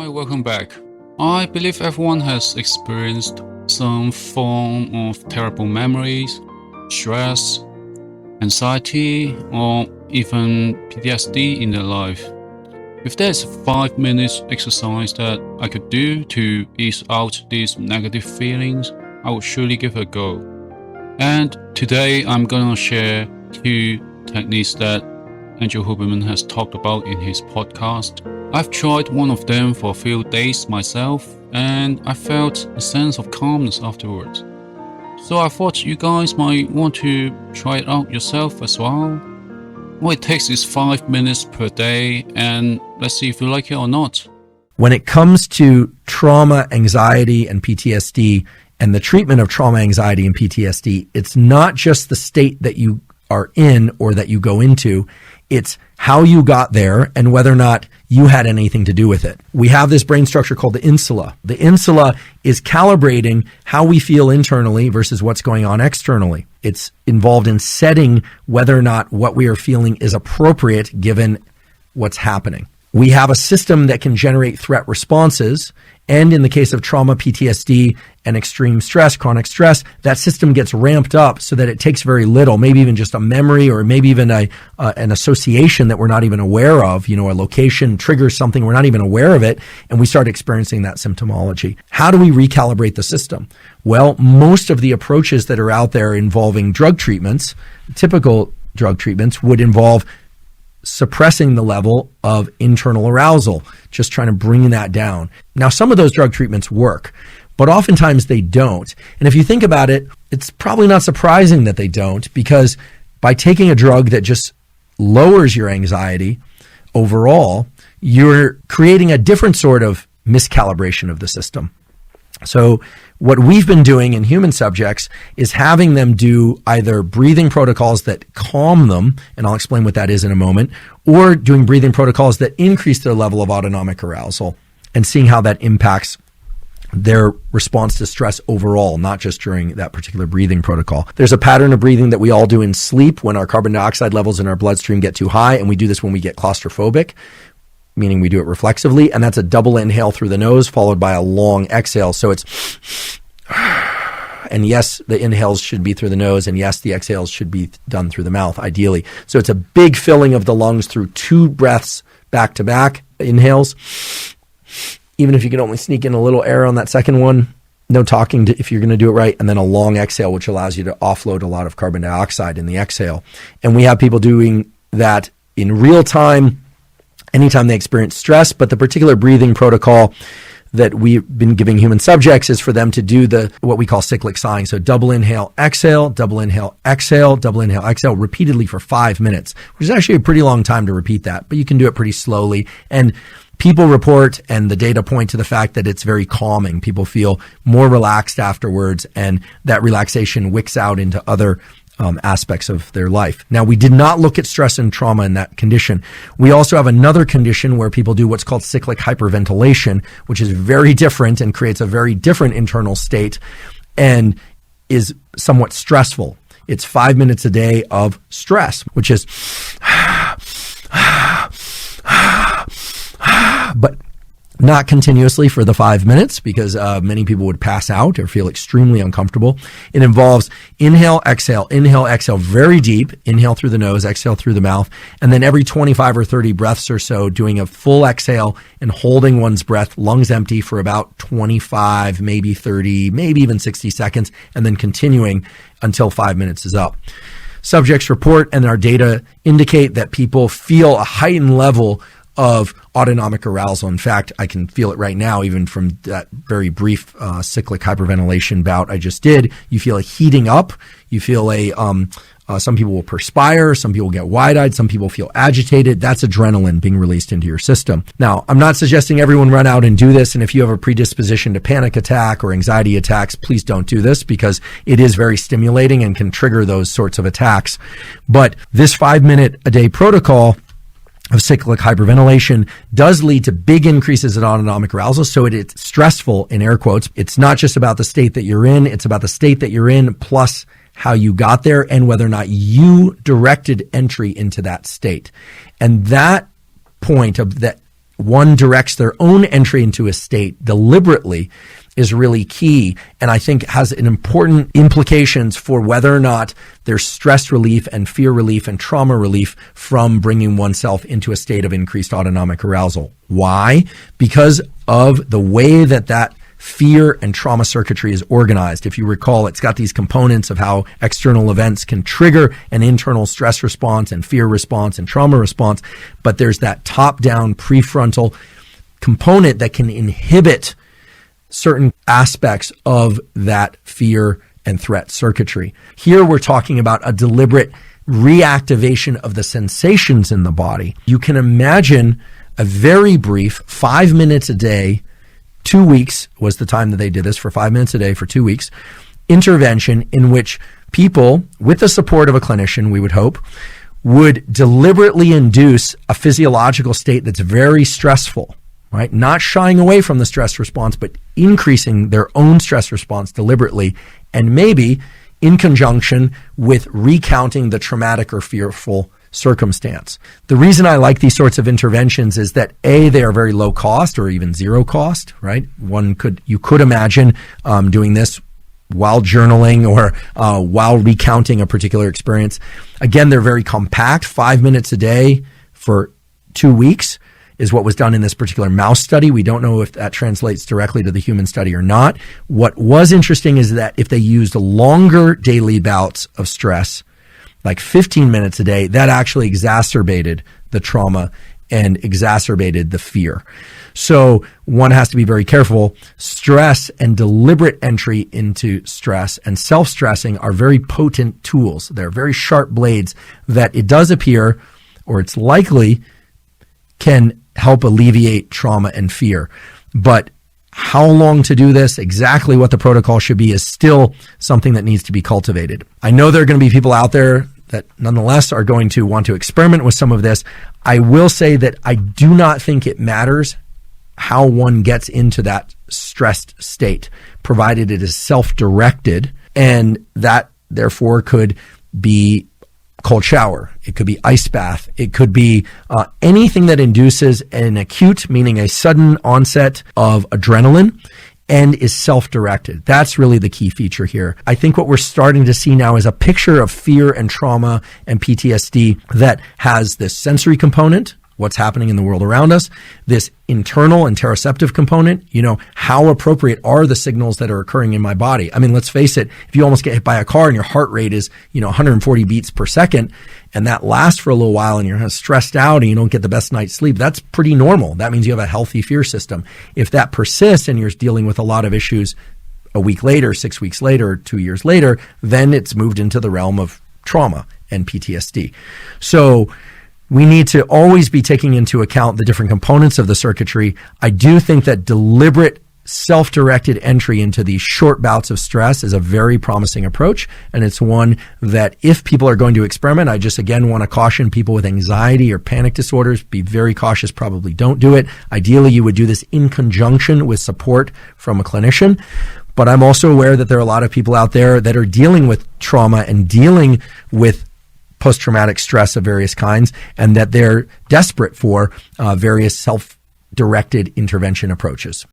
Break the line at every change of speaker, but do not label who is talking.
Hi, welcome back. I believe everyone has experienced some form of terrible memories, stress, anxiety, or even PTSD in their life. If there's a 5 minutes exercise that I could do to ease out these negative feelings, I would surely give it a go. And today I'm gonna share 2 techniques that Andrew Huberman has talked about in his podcast. I've tried one of them for a few days myself, and I felt a sense of calmness afterwards. So I thought you guys might want to try it out yourself as well. All it takes is 5 minutes per day, and let's see if you like it or not.
When it comes to trauma, anxiety, and PTSD, and the treatment of trauma, anxiety, and PTSD, it's not just the state that you are in or that you go into, it's how you got there and whether or not you had anything to do with it. We have this brain structure called the insula. The insula is calibrating how we feel internally versus what's going on externally. It's involved in setting whether or not what we are feeling is appropriate given what's happening. We have a system that can generate threat responses, and in the case of trauma, PTSD, and extreme stress, chronic stress, that system gets ramped up so that it takes very little, maybe even just a memory or maybe even an association that we're not even aware of, a location triggers something, we're not even aware of it, and we start experiencing that symptomology. How do we recalibrate the system? Well, most of the approaches that are out there involving drug treatments, typical drug treatments, would involve suppressing the level of internal arousal, just trying to bring that down. Now, some of those drug treatments work, but oftentimes they don't. And if you think about it, it's probably not surprising that they don't, because by taking a drug that just lowers your anxiety overall, you're creating a different sort of miscalibration of the system. So what we've been doing in human subjects is having them do either breathing protocols that calm them, and I'll explain what that is in a moment, or doing breathing protocols that increase their level of autonomic arousal and seeing how that impacts their response to stress overall, not just during that particular breathing protocol. There's a pattern of breathing that we all do in sleep when our carbon dioxide levels in our bloodstream get too high, and we do this when we get claustrophobic, meaning we do it reflexively, and that's a double inhale through the nose followed by a long exhale. So it's, and yes, the inhales should be through the nose, and yes, the exhales should be done through the mouth, ideally. So it's a big filling of the lungs through 2 breaths back to back, inhales. Even if you can only sneak in a little air on that second one, no talking if you're going to do it right, and then a long exhale, which allows you to offload a lot of carbon dioxide in the exhale. And we have people doing that in real time anytime they experience stress, but the particular breathing protocol that we've been giving human subjects is for them to do what we call cyclic sighing. So double inhale, exhale, double inhale, exhale, double inhale, exhale, repeatedly for 5 minutes, which is actually a pretty long time to repeat that, but you can do it pretty slowly. And people report, and the data point to the fact that it's very calming. People feel more relaxed afterwards, and that relaxation wicks out into other aspects of their life. Now, we did not look at stress and trauma in that condition. We also have another condition where people do what's called cyclic hyperventilation, which is very different and creates a very different internal state and is somewhat stressful. It's 5 minutes a day of stress, which is but not continuously for the 5 minutes, because many people would pass out or feel extremely uncomfortable. It involves inhale, exhale, very deep, inhale through the nose, exhale through the mouth, and then every 25 or 30 breaths or so doing a full exhale and holding one's breath, lungs empty, for about 25, maybe 30, maybe even 60 seconds, and then continuing until 5 minutes is up. Subjects report, and our data indicate that people feel a heightened level of autonomic arousal. In fact, I can feel it right now, even from that very brief cyclic hyperventilation bout I just did. You feel a heating up. You feel some people will perspire, some people get wide-eyed, some people feel agitated. That's adrenaline being released into your system. Now, I'm not suggesting everyone run out and do this, and if you have a predisposition to panic attack or anxiety attacks, please don't do this, because it is very stimulating and can trigger those sorts of attacks. But this 5 minute a day protocol of cyclic hyperventilation does lead to big increases in autonomic arousal. So it's stressful, in air quotes. It's not just about the state that you're in. It's about the state that you're in plus how you got there and whether or not you directed entry into that state. And that point of that one directs their own entry into a state deliberately is really key, and I think has an important implications for whether or not there's stress relief and fear relief and trauma relief from bringing oneself into a state of increased autonomic arousal. Why? Because of the way that fear and trauma circuitry is organized. If you recall, it's got these components of how external events can trigger an internal stress response and fear response and trauma response, but there's that top-down prefrontal component that can inhibit certain aspects of that fear and threat circuitry. Here we're talking about a deliberate reactivation of the sensations in the body. You can imagine a very brief 5 minutes a day, 2 weeks was the time that they did this, for 5 minutes a day for 2 weeks, intervention in which people, with the support of a clinician, we would hope, would deliberately induce a physiological state that's very stressful, right? Not shying away from the stress response, but increasing their own stress response deliberately, and maybe in conjunction with recounting the traumatic or fearful circumstance. The reason I like these sorts of interventions is that A, they are very low cost or even zero cost, right? You could imagine doing this while journaling or while recounting a particular experience. Again, they're very compact. 5 minutes a day for 2 weeks is what was done in this particular mouse study. We don't know if that translates directly to the human study or not. What was interesting is that if they used longer daily bouts of stress, like 15 minutes a day, that actually exacerbated the trauma and exacerbated the fear. So one has to be very careful. Stress and deliberate entry into stress and self-stressing are very potent tools. They're very sharp blades that it does appear, or it's likely, can help alleviate trauma and fear. But how long to do this, exactly what the protocol should be, is still something that needs to be cultivated. I know there are going to be people out there that nonetheless are going to want to experiment with some of this. I will say that I do not think it matters how one gets into that stressed state, provided it is self-directed, and that therefore could be cold shower, it could be ice bath, it could be anything that induces an acute, meaning a sudden onset of adrenaline, and is self-directed. That's really the key feature here. I think what we're starting to see now is a picture of fear and trauma and PTSD that has this sensory component, what's happening in the world around us, this internal interoceptive component, how appropriate are the signals that are occurring in my body? I mean, let's face it, if you almost get hit by a car and your heart rate is, 140 beats per second, and that lasts for a little while and you're kind of stressed out and you don't get the best night's sleep, that's pretty normal. That means you have a healthy fear system. If that persists and you're dealing with a lot of issues a week later, 6 weeks later, 2 years later, then it's moved into the realm of trauma and PTSD. So we need to always be taking into account the different components of the circuitry. I do think that deliberate self-directed entry into these short bouts of stress is a very promising approach, and it's one that if people are going to experiment, I just again want to caution people with anxiety or panic disorders, be very cautious, probably don't do it. Ideally, you would do this in conjunction with support from a clinician. But I'm also aware that there are a lot of people out there that are dealing with trauma and dealing with post-traumatic stress of various kinds, and that they're desperate for various self-directed intervention approaches.